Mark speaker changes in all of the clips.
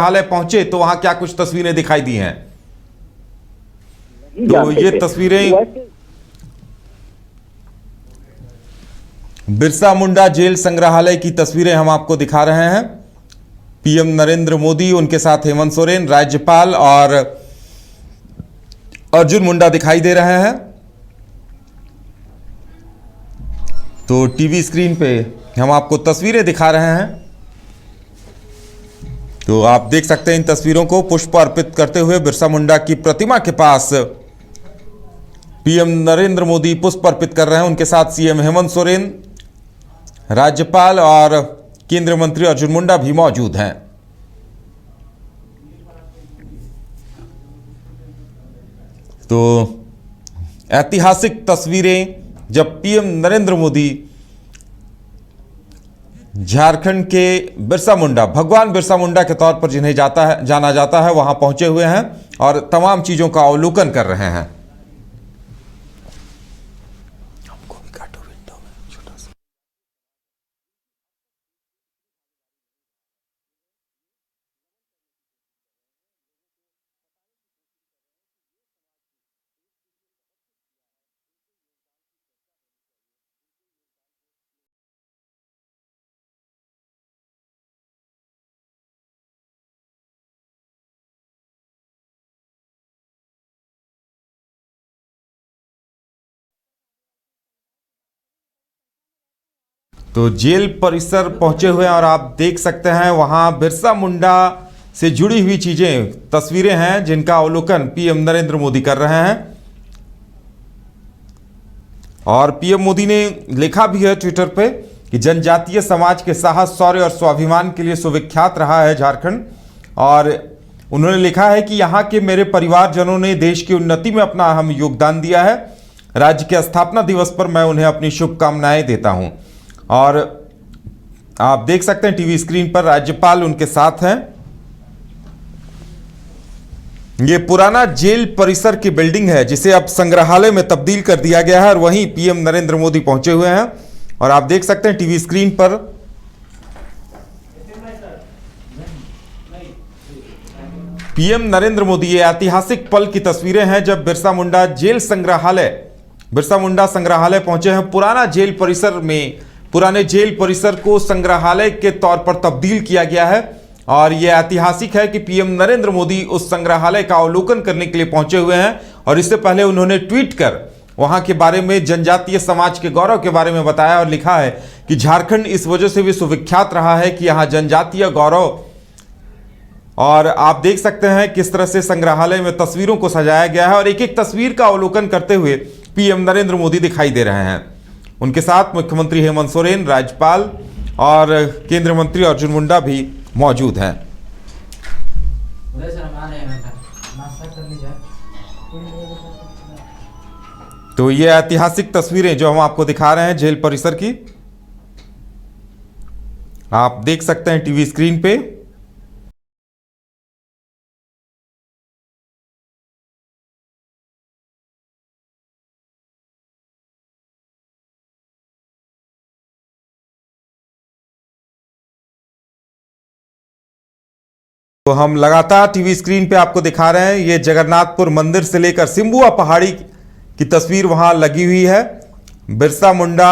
Speaker 1: संग्रहालय पहुंचे तो वहां क्या कुछ तस्वीरें दिखाई दी हैं। तो ये तस्वीरें बिरसा मुंडा जेल संग्रहालय की तस्वीरें हम आपको दिखा रहे हैं। पीएम नरेंद्र मोदी, उनके साथ हेमंत सोरेन, राज्यपाल और अर्जुन मुंडा दिखाई दे रहे हैं। तो टीवी स्क्रीन पे हम आपको तस्वीरें दिखा रहे हैं। तो आप देख सकते हैं इन तस्वीरों को। पुष्प अर्पित करते हुए बिरसा मुंडा की प्रतिमा के पास पीएम नरेंद्र मोदी पुष्प अर्पित कर रहे हैं। उनके साथ सीएम हेमंत सोरेन, राज्यपाल और केंद्रीय मंत्री अर्जुन मुंडा भी मौजूद हैं। तो ऐतिहासिक तस्वीरें जब पीएम नरेंद्र मोदी झारखंड के बिरसा मुंडा, भगवान बिरसा मुंडा के तौर पर जिन्हें जाना जाता है, वहां पहुंचे हुए हैं और तमाम चीजों का अवलोकन कर रहे हैं। तो जेल परिसर पहुंचे हुए हैं और आप देख सकते हैं वहां बिरसा मुंडा से जुड़ी हुई चीजें, तस्वीरें हैं जिनका अवलोकन पीएम नरेंद्र मोदी कर रहे हैं। और पीएम मोदी ने लिखा भी है ट्विटर पे कि जनजातीय समाज के साहस, शौर्य और स्वाभिमान के लिए सुविख्यात रहा है झारखंड। और उन्होंने लिखा है कि यहाँ के मेरे परिवारजनों ने देश की उन्नति में अपना अहम योगदान दिया है। राज्य के स्थापना दिवस पर मैं उन्हें अपनी शुभकामनाएं देता हूं। और आप देख सकते हैं टीवी स्क्रीन पर राज्यपाल उनके साथ हैं। ये पुराना जेल परिसर की बिल्डिंग है जिसे अब संग्रहालय में तब्दील कर दिया गया है और वहीं पीएम नरेंद्र मोदी पहुंचे हुए हैं। और आप देख सकते हैं टीवी स्क्रीन पर पीएम नरेंद्र मोदी, ये ऐतिहासिक पल की तस्वीरें हैं जब बिरसा मुंडा संग्रहालय पहुंचे हैं। पुराना जेल परिसर में, पुराने जेल परिसर को संग्रहालय के तौर पर तब्दील किया गया है। और यह ऐतिहासिक है कि पीएम नरेंद्र मोदी उस संग्रहालय का अवलोकन करने के लिए पहुंचे हुए हैं। और इससे पहले उन्होंने ट्वीट कर वहां के बारे में, जनजातीय समाज के गौरव के बारे में बताया और लिखा है कि झारखंड इस वजह से भी सुविख्यात रहा है कि यहां जनजातीय गौरव। और आप देख सकते हैं किस तरह से संग्रहालय में तस्वीरों को सजाया गया है और एक एक तस्वीर का अवलोकन करते हुए पीएम नरेंद्र मोदी दिखाई दे रहे हैं। उनके साथ मुख्यमंत्री हेमंत सोरेन, राज्यपाल और केंद्रीय मंत्री अर्जुन मुंडा भी मौजूद हैं। तो ये ऐतिहासिक तस्वीरें जो हम आपको दिखा रहे हैं जेल परिसर की, आप देख सकते हैं टीवी स्क्रीन पे। तो हम लगातार टीवी स्क्रीन पे आपको दिखा रहे हैं, ये जगन्नाथपुर मंदिर से लेकर सिम्बुआ पहाड़ी की तस्वीर वहां लगी हुई है। बिरसा मुंडा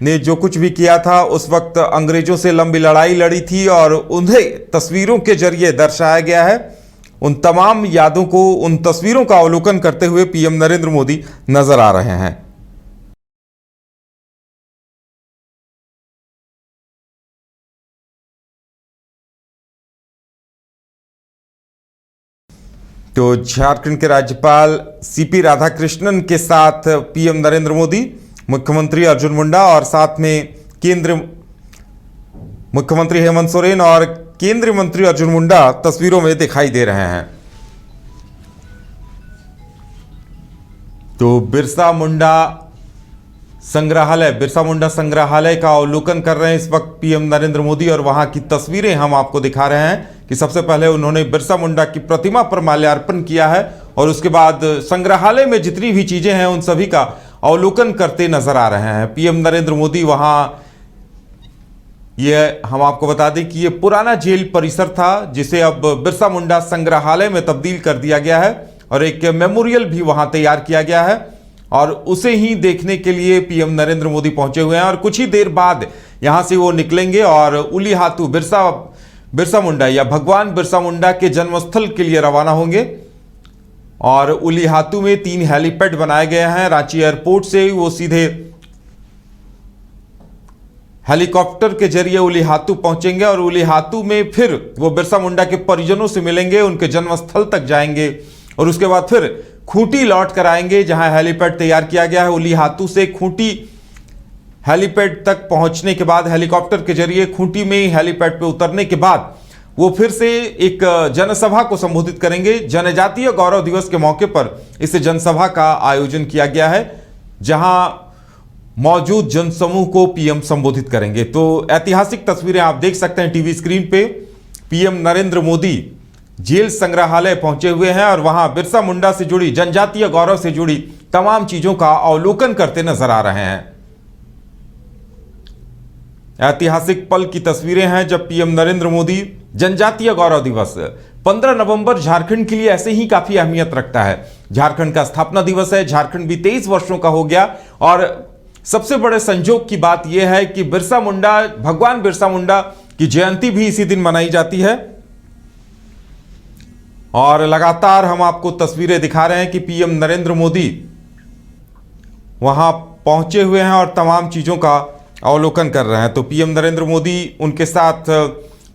Speaker 1: ने जो कुछ भी किया था उस वक्त अंग्रेजों से लंबी लड़ाई लड़ी थी और उन्हें तस्वीरों के जरिए दर्शाया गया है। उन तमाम यादों को, उन तस्वीरों का अवलोकन करते हुए पीएम नरेंद्र मोदी नजर आ रहे हैं। तो झारखंड के राज्यपाल सीपी राधाकृष्णन के साथ पीएम नरेंद्र मोदी, मुख्यमंत्री अर्जुन मुंडा और साथ में मुख्यमंत्री हेमंत सोरेन और केंद्रीय मंत्री अर्जुन मुंडा तस्वीरों में दिखाई दे रहे हैं। तो बिरसा मुंडा संग्रहालय का अवलोकन कर रहे हैं इस वक्त पीएम नरेंद्र मोदी। और वहां की तस्वीरें हम आपको दिखा रहे हैं कि सबसे पहले उन्होंने बिरसा मुंडा की प्रतिमा पर माल्यार्पण किया है और उसके बाद संग्रहालय में जितनी भी चीजें हैं उन सभी का अवलोकन करते नजर आ रहे हैं। पीएम नरेंद्र मोदी वहां ये हम आपको बता दें कि ये पुराना जेल परिसर था जिसे अब बिरसा मुंडा संग्रहालय में तब्दील कर दिया गया है और एक मेमोरियल भी वहां तैयार किया गया है और उसे ही देखने के लिए पीएम नरेंद्र मोदी पहुंचे हुए हैं और कुछ ही देर बाद यहां से वो निकलेंगे और उलीहातू बिरसा मुंडा या भगवान बिरसा मुंडा के जन्मस्थल के लिए रवाना होंगे। और उलीहातू में 3 हेलीपैड बनाए गए हैं। रांची एयरपोर्ट से वो सीधे हेलीकॉप्टर के जरिए उलीहातू पहुंचेंगे और उलीहातू में फिर वो बिरसा मुंडा के परिजनों से मिलेंगे, उनके जन्मस्थल तक जाएंगे और उसके बाद फिर खूंटी लौट कर आएंगे जहां हेलीपैड तैयार किया गया है। उलीहातू से खूंटी हेलीपैड तक पहुंचने के बाद हेलीकॉप्टर के जरिए खूंटी में हेलीपैड पे उतरने के बाद वो फिर से एक जनसभा को संबोधित करेंगे। जनजातीय गौरव दिवस के मौके पर इस जनसभा का आयोजन किया गया है जहां मौजूद जनसमूह को पीएम संबोधित करेंगे। तो ऐतिहासिक तस्वीरें आप देख सकते हैं टीवी स्क्रीन पे। पीएम नरेंद्र मोदी जेल संग्रहालय पहुंचे हुए हैं और वहां बिरसा मुंडा से जुड़ी, जनजातीय गौरव से जुड़ी तमाम चीजों का अवलोकन करते नजर आ रहे हैं। ऐतिहासिक पल की तस्वीरें हैं जब पीएम नरेंद्र मोदी जनजातीय गौरव दिवस 15 नवंबर झारखंड के लिए ऐसे ही काफी अहमियत रखता है। झारखंड का स्थापना दिवस है, झारखंड भी 23 वर्षों का हो गया और सबसे बड़े संजोग की बात यह है कि भगवान बिरसा मुंडा की जयंती भी इसी दिन मनाई जाती है। और लगातार हम आपको तस्वीरें दिखा रहे हैं कि पीएम नरेंद्र मोदी वहां पहुंचे हुए हैं और तमाम चीजों का अवलोकन कर रहे हैं। तो पीएम नरेंद्र मोदी, उनके साथ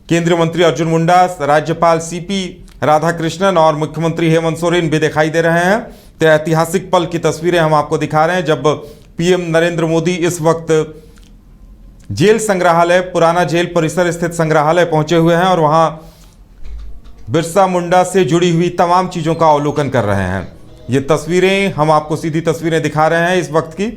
Speaker 1: केंद्रीय मंत्री अर्जुन मुंडा, राज्यपाल सीपी राधाकृष्णन और मुख्यमंत्री हेमंत सोरेन भी दिखाई दे रहे हैं। तो ऐतिहासिक पल की तस्वीरें हम आपको दिखा रहे हैं जब पीएम नरेंद्र मोदी इस वक्त जेल संग्रहालय, पुराना जेल परिसर स्थित संग्रहालय पहुंचे हुए हैं और वहां बिरसा मुंडा से जुड़ी हुई तमाम चीजों का अवलोकन कर रहे हैं। ये तस्वीरें हम आपको सीधी तस्वीरें दिखा रहे हैं इस वक्त की।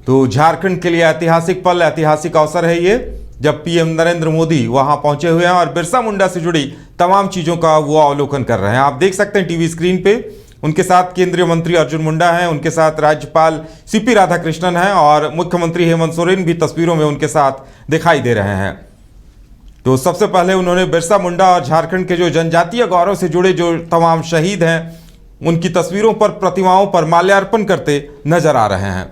Speaker 1: तो झारखंड के लिए ऐतिहासिक पल, ऐतिहासिक अवसर है ये जब पीएम नरेंद्र मोदी वहां पहुंचे हुए हैं और बिरसा मुंडा से जुड़ी तमाम चीजों का वो अवलोकन कर रहे हैं। आप देख सकते हैं टीवी स्क्रीन पे, उनके साथ केंद्रीय मंत्री अर्जुन मुंडा हैं, उनके साथ राज्यपाल सीपी राधाकृष्णन हैं और मुख्यमंत्री हेमंत सोरेन भी तस्वीरों में उनके साथ दिखाई दे रहे हैं। तो सबसे पहले उन्होंने बिरसा मुंडा और झारखंड के जो जनजातीय गौरव से जुड़े जो तमाम शहीद हैं उनकी तस्वीरों पर, प्रतिमाओं पर माल्यार्पण करते नजर आ रहे हैं।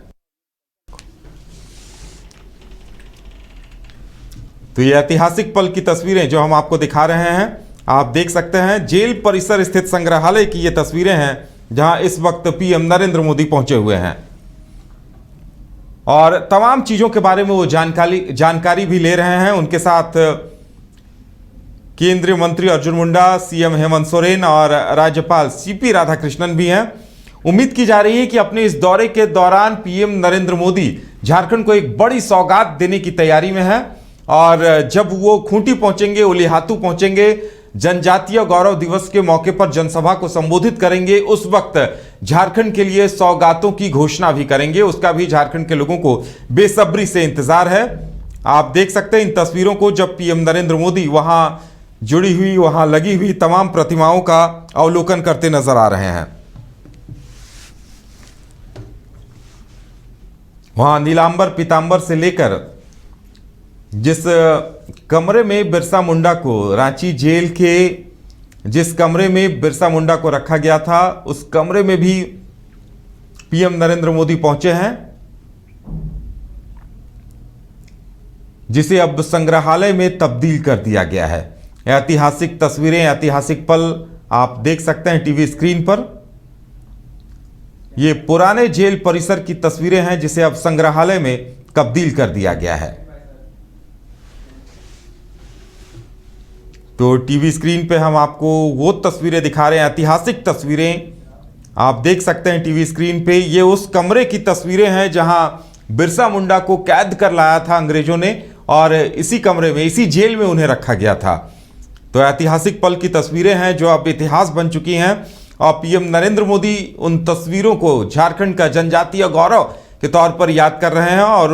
Speaker 1: तो ये ऐतिहासिक पल की तस्वीरें जो हम आपको दिखा रहे हैं, आप देख सकते हैं जेल परिसर स्थित संग्रहालय की ये तस्वीरें हैं जहां इस वक्त पीएम नरेंद्र मोदी पहुंचे हुए हैं और तमाम चीजों के बारे में वो जानकारी भी ले रहे हैं। उनके साथ केंद्रीय मंत्री अर्जुन मुंडा, सीएम हेमंत सोरेन और राज्यपाल सीपी राधाकृष्णन भी हैं। उम्मीद की जा रही है कि अपने इस दौरे के दौरान पीएम नरेंद्र मोदी झारखंड को एक बड़ी सौगात देने की तैयारी में है और जब वो खूंटी पहुंचेंगे, उलीहातू पहुंचेंगे, जनजातीय गौरव दिवस के मौके पर जनसभा को संबोधित करेंगे, उस वक्त झारखंड के लिए सौगातों की घोषणा भी करेंगे। उसका भी झारखंड के लोगों को बेसब्री से इंतजार है। आप देख सकते हैं इन तस्वीरों को जब पीएम नरेंद्र मोदी वहां जुड़ी हुई, वहां लगी हुई तमाम प्रतिमाओं का अवलोकन करते नजर आ रहे हैं। वहां नीलांबर पीतांबर से लेकर जिस कमरे में बिरसा मुंडा को, रांची जेल के जिस कमरे में बिरसा मुंडा को रखा गया था, उस कमरे में भी पीएम नरेंद्र मोदी पहुंचे हैं जिसे अब संग्रहालय में तब्दील कर दिया गया है। ऐतिहासिक तस्वीरें, ऐतिहासिक पल आप देख सकते हैं टीवी स्क्रीन पर। ये पुराने जेल परिसर की तस्वीरें हैं जिसे अब संग्रहालय में तब्दील कर दिया गया है। तो टीवी स्क्रीन पे हम आपको वो तस्वीरें दिखा रहे हैं, ऐतिहासिक तस्वीरें आप देख सकते हैं टीवी स्क्रीन पे। ये उस कमरे की तस्वीरें हैं जहां बिरसा मुंडा को कैद कर लाया था अंग्रेजों ने और इसी कमरे में, इसी जेल में उन्हें रखा गया था। तो ऐतिहासिक पल की तस्वीरें हैं जो अब इतिहास बन चुकी हैं और पीएम नरेंद्र मोदी उन तस्वीरों को झारखंड का जनजातीय गौरव के तौर पर याद कर रहे हैं और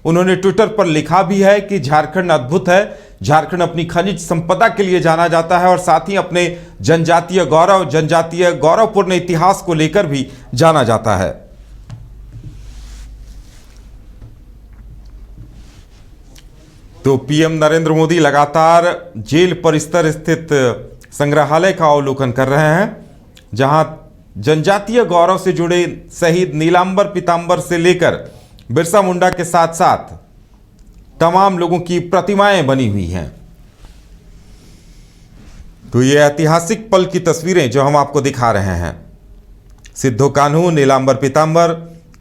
Speaker 1: उन्होंने ट्विटर पर लिखा भी है कि झारखंड अद्भुत है, झारखंड अपनी खनिज संपदा के लिए जाना जाता है और साथ ही अपने जनजातीय गौरवपूर्ण इतिहास को लेकर भी जाना जाता है। तो पीएम नरेंद्र मोदी लगातार जेल परिसर स्थित संग्रहालय का अवलोकन कर रहे हैं, जहां जनजातीय गौरव से जुड़े शहीद नीलांबर पीतांबर से लेकर बिरसा मुंडा के साथ साथ तमाम लोगों की प्रतिमाएं बनी हुई हैं। तो ये ऐतिहासिक पल की तस्वीरें जो हम आपको दिखा रहे हैं, सिद्धो कान्हू, नीलांबर पीतांबर,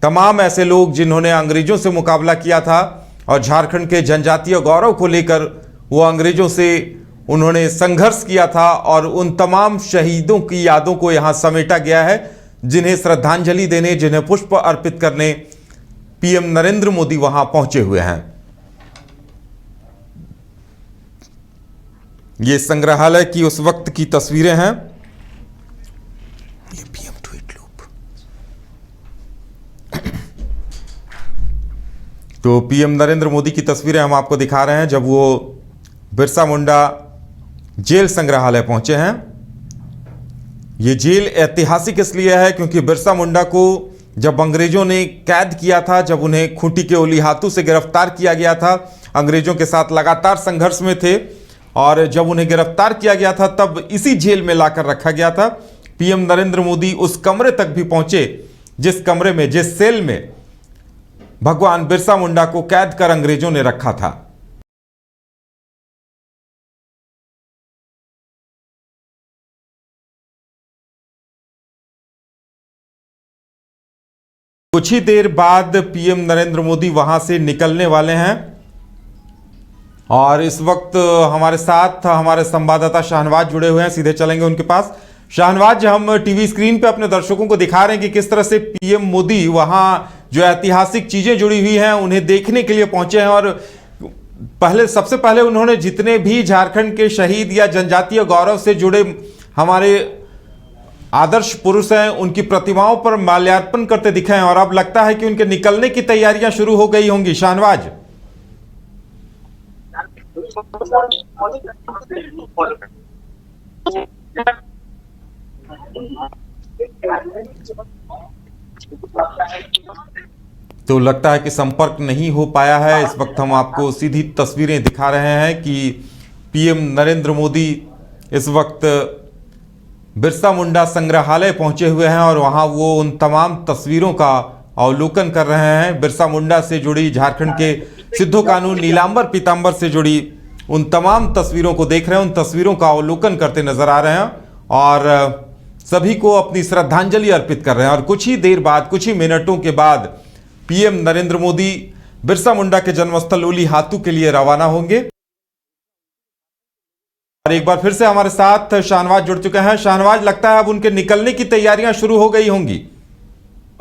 Speaker 1: तमाम ऐसे लोग जिन्होंने अंग्रेजों से मुकाबला किया था और झारखंड के जनजातीय गौरव को लेकर वो अंग्रेजों से उन्होंने संघर्ष किया था, और उन तमाम शहीदों की यादों को यहां समेटा गया है, जिन्हें श्रद्धांजलि देने, जिन्हें पुष्प अर्पित करने पीएम नरेंद्र मोदी वहां पहुंचे हुए हैं। ये संग्रहालय की उस वक्त की तस्वीरें हैं। ये पीएम ट्वीट लूप। तो पीएम नरेंद्र मोदी की तस्वीरें हम आपको दिखा रहे हैं जब वो बिरसा मुंडा जेल संग्रहालय पहुंचे हैं। ये जेल ऐतिहासिक इसलिए है क्योंकि बिरसा मुंडा को जब अंग्रेजों ने कैद किया था, जब उन्हें खूंटी के ओली हाथों से गिरफ्तार किया गया था, अंग्रेजों के साथ लगातार संघर्ष में थे, और जब उन्हें गिरफ्तार किया गया था तब इसी जेल में लाकर रखा गया था। पीएम नरेंद्र मोदी उस कमरे तक भी पहुंचे जिस कमरे में, जिस सेल में भगवान बिरसा मुंडा को कैद कर अंग्रेजों ने रखा था। कुछ ही देर बाद पीएम नरेंद्र मोदी वहां से निकलने वाले हैं, और इस वक्त हमारे साथ हमारे संवाददाता शाहनवाज जुड़े हुए हैं। सीधे चलेंगे उनके पास। शाहनवाज, हम टीवी स्क्रीन पे अपने दर्शकों को दिखा रहे हैं कि किस तरह से पीएम मोदी वहां जो ऐतिहासिक चीजें जुड़ी हुई हैं उन्हें देखने के लिए पहुंचे हैं, और सबसे पहले उन्होंने जितने भी झारखंड के शहीद या जनजातीय गौरव से जुड़े हमारे आदर्श पुरुष हैं उनकी प्रतिमाओं पर माल्यार्पण करते दिखे हैं, और अब लगता है कि उनके निकलने की तैयारियां शुरू हो गई होंगी। शाहनवाज, तो लगता है कि संपर्क नहीं हो पाया है। इस वक्त हम आपको सीधी तस्वीरें दिखा रहे हैं कि पीएम नरेंद्र मोदी इस वक्त बिरसा मुंडा संग्रहालय पहुंचे हुए हैं, और वहां वो उन तमाम तस्वीरों का अवलोकन कर रहे हैं। बिरसा मुंडा से जुड़ी, झारखंड के सिद्धो कान्हू, नीलांबर पीतांबर से जुड़ी उन तमाम तस्वीरों को देख रहे हैं, उन तस्वीरों का अवलोकन करते नजर आ रहे हैं, और सभी को अपनी श्रद्धांजलि अर्पित कर रहे हैं। और कुछ ही देर बाद, कुछ ही मिनटों के बाद पीएम नरेंद्र मोदी बिरसा मुंडा के जन्मस्थल ओली हाथू के लिए रवाना होंगे। और एक बार फिर से हमारे साथ शाहनवाज जुड़ चुके हैं। शाहनवाज, लगता है अब उनके निकलने की तैयारियां शुरू हो गई होंगी।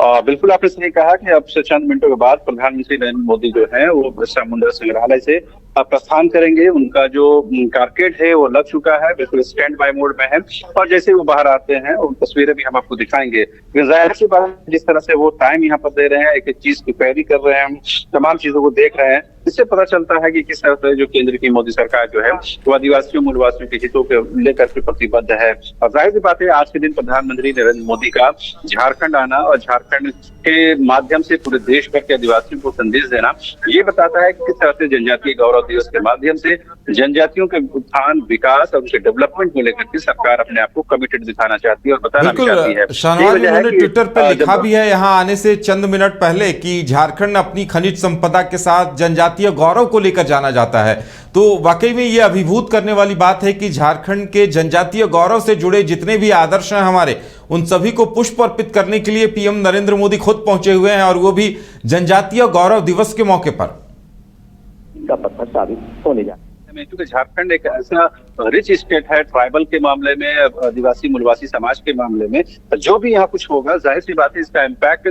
Speaker 2: बिल्कुल, आपने सही कहा कि अब से चंद मिनटों के बाद प्रधानमंत्री नरेंद्र मोदी जो है वो बिरसा मुंडा संग्रहालय से प्रस्थान करेंगे। उनका जो कारकेड है वो लग चुका है, बिल्कुल स्टैंड बाय मोड में है, और जैसे वो बाहर आते हैं उन तस्वीरें भी हम आपको दिखाएंगे। जाहिर सी बात, जिस तरह से वो टाइम यहाँ पर दे रहे हैं, एक एक चीज की पैरवी कर रहे हैं, तमाम चीजों को देख रहे हैं, इससे पता चलता है कि किस तरह से जो केंद्र की मोदी सरकार जो है वो आदिवासियों, मूलवासियों के हितों को लेकर के प्रतिबद्ध है। और जाहिर सी बात है, आज के दिन प्रधानमंत्री नरेंद्र मोदी का झारखंड आना और झारखंड के माध्यम से पूरे देश भर के आदिवासियों को संदेश देना, ये बताता है कि किस तरह से जनजातीय गौरव दिवस के माध्यम से जनजातियों के उत्थान, विकास और उनके डेवलपमेंट को लेकर के सरकार अपने आप को कमिटेड दिखाना चाहती है और बताना भी चाहती है।
Speaker 1: शाहनवाज, उन्होंने ट्विटर पर लिखा भी है यहाँ आने से चंद मिनट पहले कि झारखंड अपनी खनिज संपदा के साथ जनजातीय गौरव को लेकर जाना जाता है। तो वाकई में ये अभिभूत करने वाली बात है कि झारखंड के जनजातीय गौरव से जुड़े जितने भी आदर्श हैं हमारे, उन सभी को पुष्प अर्पित करने के लिए पीएम नरेंद्र मोदी खुद पहुंचे हुए हैं, और वो भी जनजातीय गौरव दिवस के मौके पर
Speaker 3: पत्थर साबित होने जा।
Speaker 2: क्योंकि झारखंड एक ऐसा रिच स्टेट है ट्राइबल के मामले में, आदिवासी मूलवासी समाज के मामले में, जो भी यहाँ कुछ होगा जाहिर सी बात है इसका इम्पैक्ट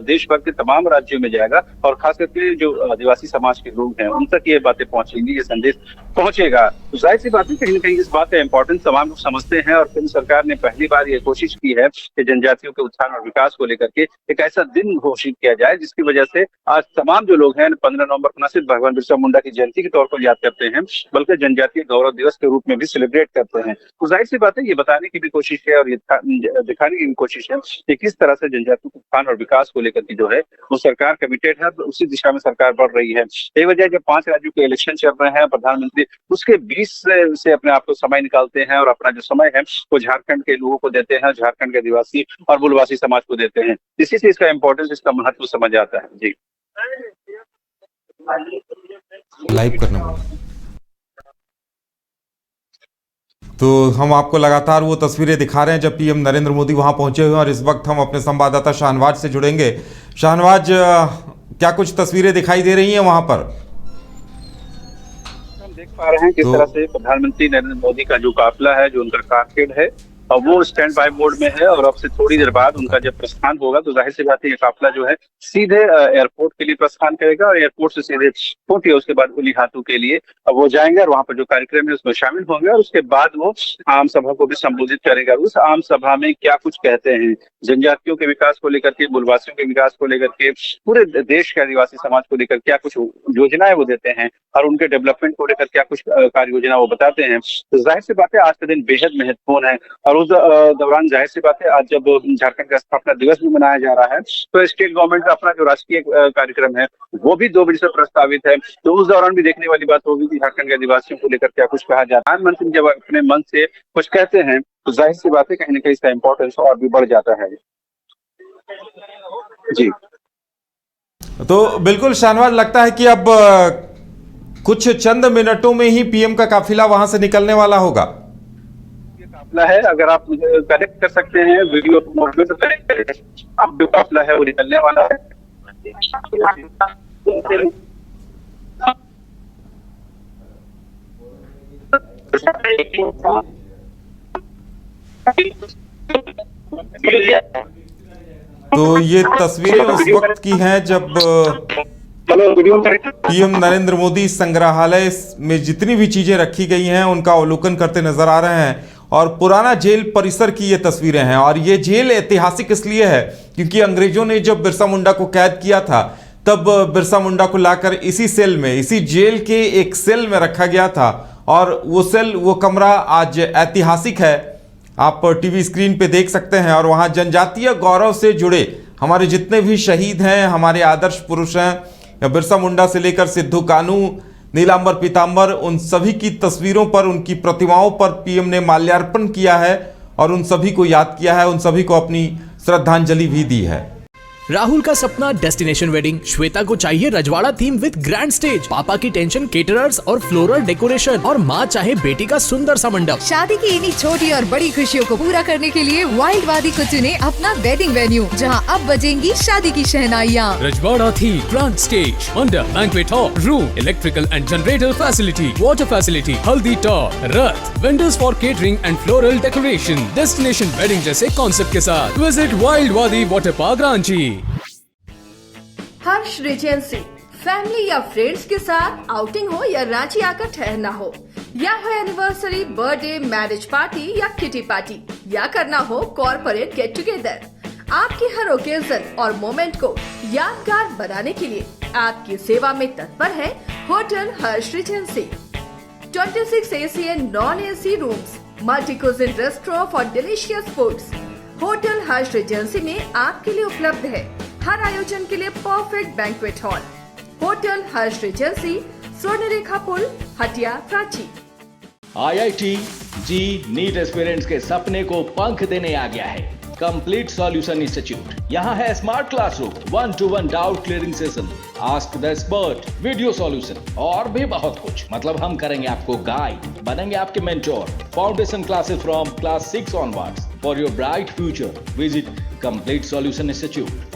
Speaker 2: देश भर के तमाम राज्यों में जाएगा, और खास करके जो आदिवासी समाज के लोग हैं उन तक ये बातें पहुंचेंगी, ये संदेश पहुंचेगा। तो जाहिर सी बात है कहीं ना कहीं इस बात का इंपॉर्टेंस तमाम लोग समझते हैं, और केंद्र सरकार ने पहली बार ये कोशिश की है कि जनजातियों के उत्थान और विकास को लेकर के एक ऐसा दिन घोषित किया जाए जिसकी वजह से आज तमाम जो लोग हैं 15 नवंबर को न सिर्फ भगवान बिरसा मुंडा की जयंती के तौर पर याद करते हैं, बल्कि जनजातीय गौरव दिवस के रूप में में भी सेलिब्रेट करते हैं। तो जाहिर सी बात है, ये बताने की भी कोशिश है और ये दिखाने की भी कोशिश है कि किस तरह से जनजातीय उत्थान और विकास को लेकर के जो है वो सरकार कमिटेड है, उसी दिशा में सरकार बढ़ रही है। यही वजह है, जब 5 राज्यों के इलेक्शन चल रहे हैं, प्रधानमंत्री उसके बीच से अपने आप को समय निकालते हैं और अपना जो समय है वो झारखंड के लोगों को देते हैं, झारखंड के आदिवासी और मूलवासी समाज को देते हैं। इसी से इसका इम्पोर्टेंस, इसका महत्व समझ आता है। जी,
Speaker 1: लाइव करने वाला। तो हम आपको लगातार वो तस्वीरें दिखा रहे हैं जब पीएम नरेंद्र मोदी वहां पहुंचे हुए हैं, और इस वक्त हम अपने संवाददाता शाहनवाज से जुड़ेंगे। शाहनवाज, क्या कुछ तस्वीरें दिखाई दे रही हैं वहां पर?
Speaker 2: हम देख पा रहे हैं किस तरह से प्रधानमंत्री नरेंद्र मोदी का जो काफिला है, जो उनका कारकेड है, वो स्टैंड बाय मोड में है। और अब से थोड़ी देर बाद उनका जब प्रस्थान होगा तो जाहिर सी बात है ये काफिला जो है सीधे एयरपोर्ट के लिए प्रस्थान करेगा और एयरपोर्ट से सीधे पहुंचे उसके बाद उलीहातू के लिए अब वो जाएंगे और वहां पर जो कार्यक्रम है उसमें शामिल होंगे और उसके बाद वो आम सभा को भी संबोधित करेगा। उस आम सभा में क्या कुछ कहते हैं जनजातियों के विकास को लेकर के, मूलवासियों के विकास को लेकर के, पूरे देश के आदिवासी समाज को लेकर क्या कुछ योजनाएं वो देते हैं और उनके डेवलपमेंट को लेकर क्या कुछ कार्य योजना वो बताते हैं। तो जाहिर सी बात है आज का दिन बेहद महत्वपूर्ण है। और उस दौरान जाहिर सी बात है आज जब झारखंड का स्थापना दिवस भी मनाया जा रहा है तो स्टेट गवर्नमेंट का अपना जो राष्ट्रीय कार्यक्रम है वो भी 2 बजे से प्रस्तावित है। तो उस दौरान भी देखने वाली बात होगी कि झारखंड के आदिवासियों को लेकर क्या कुछ कहा जाता है। प्रधानमंत्री जब अपने मन से कुछ कहते हैं तो जाहिर सी बात है कहीं ना कहीं इसका इम्पोर्टेंस और भी बढ़ जाता है। जी,
Speaker 1: तो बिल्कुल शाहनवाज, लगता है कि अब कुछ चंद मिनटों में ही पीएम का काफिला वहां से निकलने वाला होगा।
Speaker 2: ये काफिला है, अगर आप मुझे कनेक्ट कर सकते हैं वीडियो तो कनेक्ट करें, अब जो काफिला है वो निकलने वाला है।
Speaker 1: तो ये तस्वीरें उस वक्त की हैं जब पीएम नरेंद्र मोदी संग्रहालय में जितनी भी चीजें रखी गई हैं उनका अवलोकन करते नजर आ रहे हैं, और पुराना जेल परिसर की ये तस्वीरें हैं। और ये जेल ऐतिहासिक इसलिए है क्योंकि अंग्रेजों ने जब बिरसा मुंडा को कैद किया था तब बिरसा मुंडा को लाकर इसी सेल में, इसी जेल के एक सेल में रखा गया था, और वो सेल, वो कमरा आज ऐतिहासिक है, आप टीवी स्क्रीन पे देख सकते हैं। और वहाँ जनजातीय गौरव से जुड़े हमारे जितने भी शहीद हैं, हमारे आदर्श पुरुष हैं, बिरसा मुंडा से लेकर सिद्धू कानू, नीलांबर पीतांबर, उन सभी की तस्वीरों पर, उनकी प्रतिमाओं पर पीएम ने माल्यार्पण किया है और उन सभी को याद किया है, उन सभी को अपनी श्रद्धांजलि भी दी है।
Speaker 4: राहुल का सपना डेस्टिनेशन वेडिंग, श्वेता को चाहिए रजवाड़ा थीम विद ग्रैंड स्टेज, पापा की टेंशन केटरर्स और फ्लोरल डेकोरेशन, और माँ चाहे बेटी का सुंदर सा मंडप।
Speaker 5: शादी की इन्हीं छोटी और बड़ी खुशियों को पूरा करने के लिए वाइल्ड वादी को चुने अपना वेडिंग वेन्यू, जहां अब बजेंगी शादी की शहनाइयाँ।
Speaker 4: रजवाड़ा थीम, ग्रैंड स्टेज, मंडप, banquet hall, room, electrical and generator facility, water facility, हल्दी top, Rath, vendors for catering and floral decoration, destination wedding जैसे कॉन्सेप्ट के साथ विजिट वाइल्ड वादी वाटर पार्क रांची।
Speaker 6: हर्ष रिजेंसी, फैमिली या फ्रेंड्स के साथ आउटिंग हो या रांची आकर ठहरना हो, या हो एनिवर्सरी, बर्थडे, मैरिज पार्टी या किटी पार्टी, या करना हो कॉर्पोरेट गेट टुगेदर, आपकी हर ओकेजन और मोमेंट को यादगार बनाने के लिए आपकी सेवा में तत्पर है hotel Harsh Regency. 26 AC and non-AC rooms, multi-cuisine restaurant for delicious foods। Hotel Harsh Regency में आपके लिए उपलब्ध है हर आयोजन के लिए परफेक्ट बैंक्वेट हॉल। होटल हर्ष रिजेंसी, स्वर्णरेखा पुल, हटिया, रांची।
Speaker 7: IIT जी नीट एस्पिरेंट्स के सपने को पंख देने आ गया है कंप्लीट सॉल्यूशन इंस्टीट्यूट। यहाँ है smart classroom, 1-to-1 doubt clearing session, ask the expert, video solution और भी बहुत कुछ। मतलब हम करेंगे आपको गाइड, बनेंगे आपके mentor. Foundation classes from class 6 onwards for your bright future. Visit complete solution institute.